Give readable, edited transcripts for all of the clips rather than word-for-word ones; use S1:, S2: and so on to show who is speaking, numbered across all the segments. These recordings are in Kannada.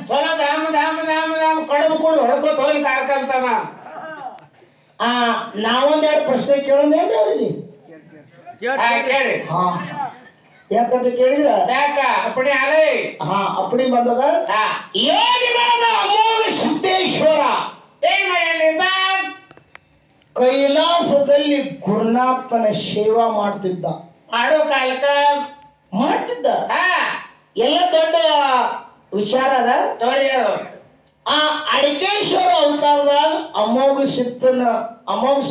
S1: ಚಲೋ ದಾಮ ದಾಮ ದಾಮ ದಾಮ ಕಡುಬು ಕುಡ್ದು ಹೊಡ್ಕೋತ ಹೋಗಿ ಕಾರ್ಕಂತಾನ.
S2: ನಾವೊಂದೆರಡು ಪ್ರಶ್ನೆ ಕೇಳೋದೇನ್ರಿ ಅವ್ರಿಗೆ?
S1: ಕೇಳಿ.
S2: ಯಾಕಂತ ಕೇಳಿದ್ರ
S1: ಯಾಕ ಅಪ್ಪಣೆ ಅಲೇ
S2: ಅಪ್ಪಣೆ ಬಂದದ. ಅಮೋಘ ಸಿದ್ದೇಶ್ವರ
S1: ಏನ್ ಮಾಡ್ಯಾನ್ರಿ ಬಾ?
S2: ಕೈಲಾಸದಲ್ಲಿ ಗುರುನಾಥನ ಸೇವಾ ಮಾಡ್ತಿದ್ದ.
S1: ಮಾಡೋ ಕಾಲಕ್ಕ
S2: ಮಾಡ್ತಿದ್ದ. ಎಲ್ಲ ದೊಡ್ಡ ವಿಚಾರ ಅದ. ಅಡಕೇಶ್ವರ ಅವತಾರದಾಗ ಅಮೋಘ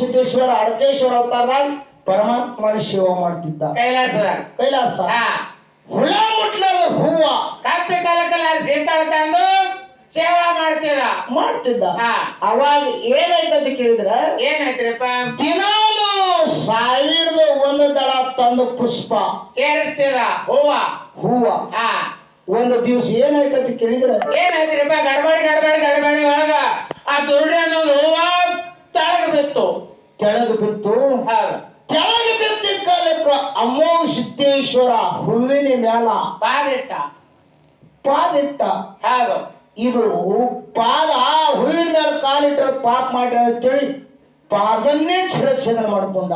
S2: ಸಿದ್ದೇಶ್ವರ ಅಡಕೇಶ್ವರ ಅವತಾರದಾಗ ಪರಮಾತ್ಮನ ಸೇವಾ ಮಾಡ್ತಿದ್ದ. ಕೈಲಾಸ ಹುಳ ಮುಟ್ಲದ ಹೂವ
S1: ಕಾಪಿ ಕಾಲಕ್ಕಲ್ಲ ಸೀತಾಳ ತಂದು ಸೇವಾ ಮಾಡ್ತಿದ್ದ.
S2: ಅವಾಗ ಏನಾಯ್ತಂತ ಕೇಳಿದ್ರ
S1: ಏನಾಯ್ತ್ರಿಪ್ಪ?
S2: ದಿನಾಲು 1001 ದಳ ತಂದು ಪುಷ್ಪ
S1: ಏರಿಸ್ತಿದ
S2: ಹೂವ. ಒಂದು ದಿವಸ ಏನಾಯ್ತಂತ ಕೇಳಿದ್ರ
S1: ಏನಾಯ್ತ್ರಿಪ್ಪ? ಗಡಬಡಿ ಒಳಗ ಆ ದುರುಡಿ ಅನ್ನೋದು ಹೂವ ತೆಳಗ ಬಿತ್ತು.
S2: ಕೆಳಗೆ ಬಿದ್ದ ಕಾಲಕ್ಕ ಅಮೋಘ ಸಿದ್ದೇಶ್ವರ ಹೂವಿನ ಮ್ಯಾಲ ಪಾದಿಟ್ಟ. ಇದು ಪಾದ ಹೂವಿನ ಮೇಲೆ ಕಾಲಿಟ್ಟ ಪಾಪ ಮಾಡಿ ಅಂತೇಳಿ ಪಾದನ್ನೇ ಛೇದನ ಮಾಡ್ಕೊಂಡ.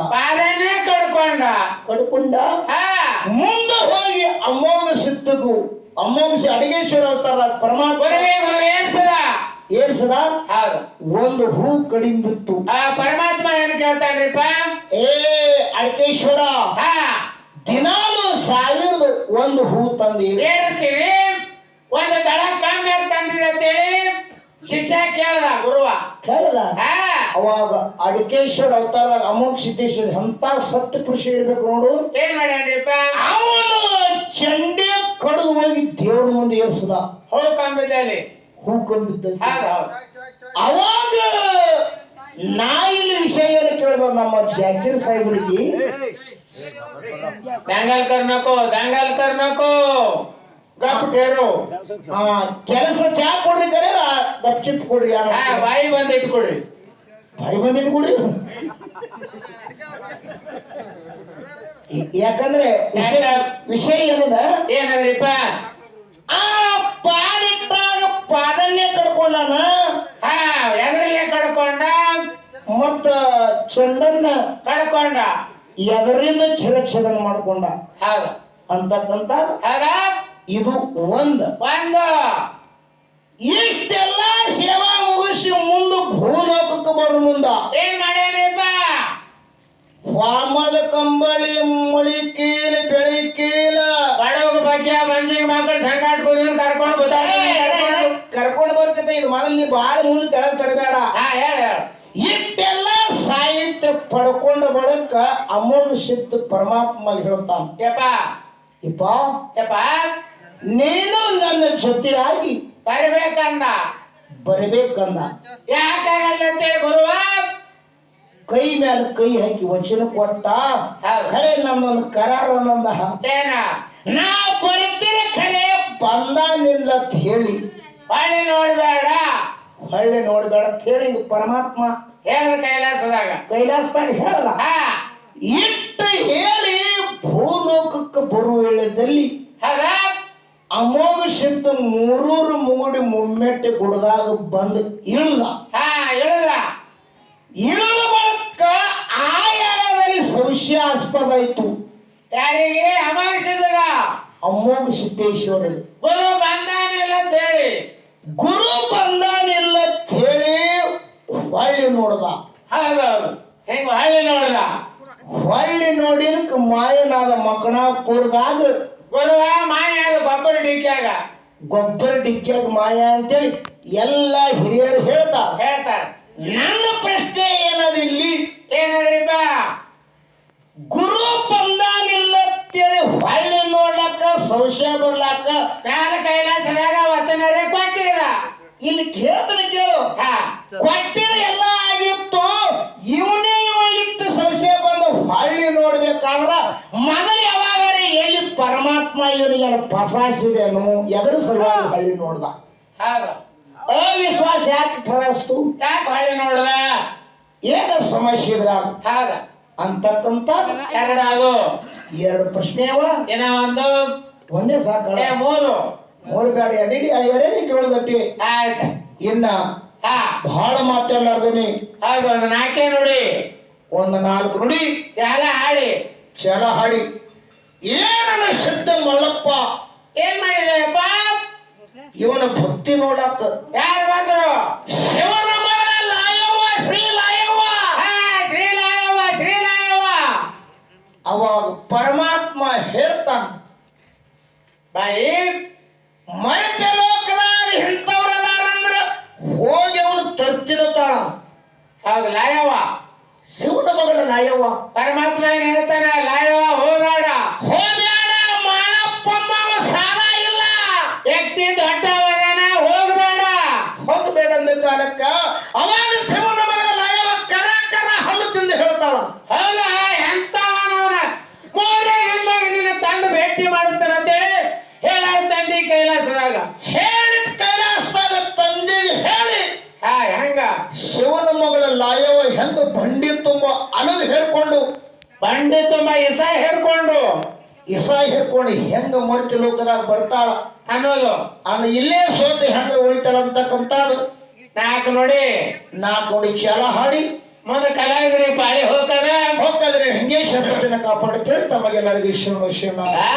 S2: ಮುಂದೆ ಹೋಗಿ ಅಮೋಘ ಅಡಗೇಶ್ವರ ಅವತಾರ ಪರಮಾತ್ಮ ಏರ್ಸದ ಒಂದು ಹೂ ಕಡಿಮೆ ಬಿತ್ತು.
S1: ಪರಮಾತ್ಮ ಏನ್ ಕೇಳ್ತಾನ್ರಿಪ್ಪ?
S2: ಅಡಕೇಶ್ವರ ದಿನಾಲು 1001 ಹೂ ತಂದಿ
S1: ಏರಿಸ್ತೀವಿ, ಒಂದು ದಳ ಕಮ್ಮಿ ತಂದಿದೆ ಅಂತೇಳಿ ಶಿಷ್ಯ ಕೇಳ್ದ.
S2: ಅವಾಗ ಅಡಕೇಶ್ವರ ಅವತಾರ ಅಮೋಘ ಸಿದ್ದೇಶ್ವರ ಅಂತ ಸತ್ಯ ಪುರುಷ ಇರ್ಬೇಕು ನೋಡು.
S1: ಏನ್ ಮಾಡ್ಯಾನ್ರಿಪ್ಪ?
S2: ಅವನು ಚಂಡೆ ಕಡಿದು ಹೋಗಿ ದೇವ್ರ ಮುಂದೆ ಏರ್ಸದ.
S1: ಹೂ ಕಂಬಿದ್ದಲ್ಲಿ
S2: ಅವಾಗ ನಾ ಇಲ್ಲಿ ವಿಷಯ ಕೇಳಿದ ನಮ್ಮ ಜಾಕೀರ್ ಸಾಹೇಬರಿಗೆ.
S1: ದಂಗಲ್ ಕರ್ನಕೋ ಗಪ್ ಠೇರು
S2: ಕೆಲಸ ಚಾ ಕೊಡ್ರಿ ಕರೆ ಗಪ್ ಚಿಪ್ ಕೊಡ್ರಿ.
S1: ಬಾಯಿ ಬಂದ್ ಇಟ್ಕೊಡ್ರಿ.
S2: ಯಾಕಂದ್ರೆ ವಿಷಯ
S1: ಏನದ್ರಿಪ್ಪ?
S2: ಪಾದಿಟ್ಟಾಗ ಪಾದನ್ನೇ ಕಡ್ಕೊಂಡಾನ.
S1: ಎದರಲ್ಲೇ ಕಡ್ಕೊಂಡ
S2: ಮತ್ತ ಚಂಡನ್ನ
S1: ಕಡ್ಕೊಂಡ,
S2: ಎದರಿಂದ ಛೇದನ ಮಾಡ್ಕೊಂಡ ಅಂತಕ್ಕಂತ ಇದು ಒಂದು. ಇಷ್ಟೆಲ್ಲ ಸೇವಾ ಮುಗಿಸಿ ಮುಂದೆ ಭೂಲೋಕಕ್ಕೆ ಬರೋ ಮುಂದ
S1: ಏನ್ ಮಾಡ್ಯಾರಿಪ್ಪ?
S2: ವಾಮದ ಕಂಬಳಿ ಮಳಿಕೀಲ ಬೆಳಿಕೀಲ
S1: ಬಡವಗ ಬಗ್ಗೆ ಮಂಜಿಗೆ ಮಕ್ಕಳು ಸಂಗಾಟ
S2: ಕರ್ಕೊಂಡು ಬರ್ತಿದ್ದ. ಇದು ಮೊದಲು ನೀ ಬಾಳ ಮುಂದೆ ತೆಳಗ್ ತರಬೇಡ. ಇಷ್ಟೆಲ್ಲ ಸಾಹಿತ್ಯ ಪಡ್ಕೊಂಡ ಬಳಿಕ ಅಮೋಘ ಸಿದ್ಧ ಪರಮಾತ್ಮ ಹೇಳ್ತಾನ, ನೀನು ನನ್ನ ಜೊತೆಯಾಗಿ ಬರಬೇಕಂದ.
S1: ಯಾಕಾಗಲ್ಲ ಗುರುವ?
S2: ಕೈ ಮೇಲೆ ಕೈ ಹಾಕಿ ವಚನ ಕೊಟ್ಟ. ಖರೆ ನನ್ನೊಂದು ಕರಾರ ನಾ ಬರ್ತೀನಿ, ಖರೆ ಬಂದಾನಿಲ್ಲ ಅಂತ ಹೇಳಿ
S1: ಹೊಳ್ಳಿ ನೋಡ್ಬೇಡ
S2: ಅಂತ ಹೇಳಿ ಪರಮಾತ್ಮ
S1: ಹೇಳಿದ ಕೈಲಾಸದಾಗ
S2: ಹೇಳಲ್ಲ. ಇಟ್ಟು ಹೇಳಿ ಭೂಲೋಕಕ್ಕೆ ಬರುವ ವೇಳೆಯಲ್ಲಿ ಅಮೋಘ ಸಿದ್ಧ 3 ಮುಗುಡಿ ಮುಮ್ಮೆಟ್ಟೆ ಗುಡದಾಗ ಬಂದು ಇಳಿದ ಬಳಿಕ ಆ ಎಳದಲ್ಲಿ ಸಂಶಯಾಸ್ಪದ ಆಯ್ತು.
S1: ಯಾರಿಗೆ?
S2: ಅಮೋಘ ಸಿದ್ದೇಶ್ವರ
S1: ಗುರು ಬಂದಾನಿಲ್ಲ ಅಂತ
S2: ಹೇಳಿ ಹೊಳ್ಳಿ ನೋಡ್ದ.
S1: ಹೆಂಗ
S2: ಹೊಳ್ಳಿ ನೋಡಿದಕ್ಕೆ ಮಾಯನಾದ ಮಕ್ಕಣಾಪುರದಾಗ
S1: ಗುರುವ ಮಾಯ
S2: ಗೊಬ್ಬರ ಡಿಕ್ಕಿಯಾಗ ಮಾಯ ಅಂತೇಳಿ ಎಲ್ಲ ಹಿರಿಯರು ಹೇಳ್ತಾರ. ನನ್ನ ಪ್ರಶ್ನೆ ಏನದಿಲ್ಲಿ?
S1: ಏನದ್ರಿಪ್ಪ?
S2: ಗುರು ಬಂದಾನಿಲ್ಲ ಅಂತೇಳಿ ಹೊಳ್ಳಿ ನೋಡ್ಲಕ್ಕ ಸಂಶಯ ಬರ್ಲಾಕ
S1: ಮ್ಯಾಲ ಕೈಲಾಸದಾಗ ವಚನರೇ ಕೊಟ್ಟಿರ.
S2: ಇಲ್ಲಿ ಕೇಳ್ತಾನೆ ಕೇಳು. ಕೊಟ್ಟಿರ ಎಲ್ಲ ಆಗಿತ್ತು. ಇವನೇ ಇಟ್ಟು ಸಂಶಯ ಬಂದು ಹೊಳ್ಳಿ ನೋಡ್ಬೇಕಾದ್ರ ಮೊದಲು ಯಾವಾಗ ಎಲ್ಲಿ ಪರಮಾತ್ಮ ಇವನಿಗೆ ಪಸಾಸಿದೇನು ಎದುರು ಸಲುವಾಗಿ ಹೊಳ್ಳಿ ನೋಡ್ದ. ಅವಿಶ್ವಾಸ ಯಾಕೆ ಠರಸ್ತು?
S1: ಯಾಕೆ ಹೊಳ್ಳಿ ನೋಡ್ದ?
S2: ಏನ ಸಮಸ್ಯೆ ಇದ್ರಾಗ ಅಂತಕ್ಕಂತ ಎರಡು ಪ್ರಶ್ನೆ ಅವ.
S1: ಏನೋ ಒಂದೇ
S2: ಸಾಕ.
S1: 3
S2: ಮೂರು ಬ್ಯಾಡ ಎರಡೇ ಕೇಳದಟ್ಟಿ
S1: ಆಯ್ತು.
S2: ಇನ್ನ
S1: ಹಾ
S2: ಬಹಳ ಮಾತಾಡ್ಲಾರ್ದನಿ
S1: ಹೌದು, ಒಂದು ನಾಲ್ಕೇ ನೋಡಿ,
S2: ಒಂದು 4 ನುಡಿ
S1: ಚಾಲ ಹಾಡಿ.
S2: ಚಲ ಹಾಡಿ ಏನನ್ನ ಸಿದ್ಧ ಮಳ್ಳಪ್ಪ
S1: ಏನ್ ಮಾಡಿದೆಯಪ್ಪ?
S2: ಇವನ ಭಕ್ತಿ ನೋಡಾಕ
S1: ಯಾರು ಬಂದರು?
S2: ಶಿವನ ಮಗಳ ಲಾಯವ್ವ ಶ್ರೀ ಲಾಯವ್ವ.
S1: ಹಾ, ಶ್ರೀಲಾಯವ್ವ, ಶ್ರೀಲಾಯವ್ವ.
S2: ಅವಾಗ ಪರಮಾತ್ಮ ಹೇಳ್ತಾನ,
S1: ಬಾಯಿ
S2: ಮೈತ್ಯ ಲೋಕದಾಗ ಇಂಥವ್ರದಾರಂದ್ರ ಹೋಗಿ ಅವನು ತರ್ತಿರುತ್ತಾಳ.
S1: ಹೌದು, ಲಾಯವ್ವ.
S2: ಶಿವನ ಮಗಳ ಲಾಯವ್ವ
S1: ಪರಮಾತ್ಮ ಏನ್ ಹೇಳ್ತಾನ? ಲಾಯವ್ವ ಹೋಗ್ಬೇಡ,
S2: ಹೋಗ್ಯಾಡ ಮಾಳಪ್ಪಮ್ಮ ಸಾಲ ಇಲ್ಲ,
S1: ವ್ಯಕ್ತಿ ದೊಡ್ಡವರನ ಹೋಗ್ಬೇಡ.
S2: ಹೋಗಬೇಡ ಅಂದ ಕಾಲಕ್ಕ ಅವಾಗ ಶಿವನ ಮಗಳ ಲಾಯವ್ವ ಕರ ಕರ ಹಲ್ಲು ತಿಂದು ಹೇಳ್ತಾಳ,
S1: ಹೌದಾ? ಎಂತವನವನ ಮೂರೇ ಹೆಣ್ಣಾಗ ನಿನ್ನ ತಂದು ಭೇಟಿ ಮಾಡುತ್ತಾನಂತೇಳಿ ಹೇಳಾಳ ತಂದಿ ಕೈಲಾಸದಾಗ.
S2: ಹೇಳಿದ ಕೈಲಾಸದಾಗ ತಂದೆಗೆ ಹೇಳಿ
S1: ಹಾ, ಹೆಂಗ?
S2: ಶಿವನ ಮಗಳ ಲಾಯವ್ವ ಹೆಂಗ ಬಂಡಿ ತುಂಬ ಅನದು ಹೇಳ್ಕೊಂಡು
S1: ಬಂಡಿ ತುಂಬಾ ಇಸ ಹೇರ್ಕೊಂಡು
S2: ಇಸ ಹೇಳ್ಕೊಂಡು ಹೆಂಗ ಮರ್ತಿ ಲೋಕದಾಗ ಬರ್ತಾಳ
S1: ಅನ್ನೋದು
S2: ಇಲ್ಲೇ ಸೋತು ಹೆಂಗ ಉಳಿತಾಳ ಅಂತಕ್ಕಂಥದ್ದು
S1: 4 ನೋಡಿ.
S2: 4 ನೋಡಿ ಚಾಲ ಹಾಡಿ
S1: ಮುಂದೆ ಕಲಾವಿದರಿಗೆ ಪಾಳಿ ಹೋಗ್ತಾನೆ.
S2: ಹೋಗ್ತಾದ್ರೆ ಹಿಂಗೆ ಶಬ್ದನ ಕಾಪಾಡುತ್ತೇಳಿ ತಮಗೆಲ್ಲರಿಗೂ ಶಿವನ ಶಿವನ
S1: ಆ